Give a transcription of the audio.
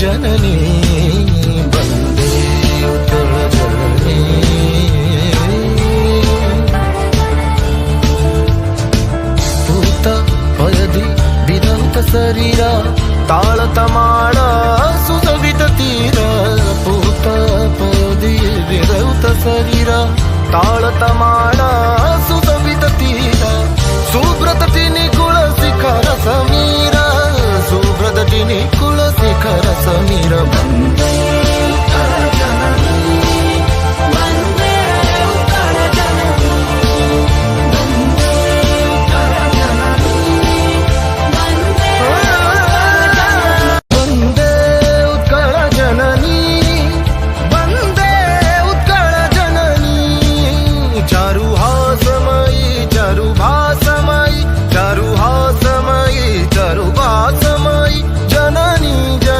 ಜನನಿ ಬಂದೇ ಉತ್ಕಳ ಜನನಿ ಭೂತ ಪಯದಿ ವಿಧೌತ ಶರೀರ ತಾಳತ ಮಾಡ ಸುಸವಿತ ತೀರ ಭೂತ ಪಯದಿ ವಿಧೌತ ಶರೀರ ತಾಳತ ಮಾಡ ಸುಸವಿತ ತೀರ ಸುಬ್ರತ ತಿನಿ ಕುಳ ಶಿಖರ ಸಮೀರ ಸುಬ್ರತ ತಿನಿ ಕುಳ ಶಿಖರ ಸಮೀರ ಬಂದೇ ಉತ್ಕಳ ಜನನಿ ಬಂದೇ ಉತ್ಕಳ ಜನನಿ ಬಂದೇ ಉತ್ಕಳ ಜನನಿ ಬಂದೇ ಉತ್ಕಳ ಜನನಿ ಬಂದೇ ಉತ್ಕಳ ಜನನಿ ಚಾರುಹಾಸ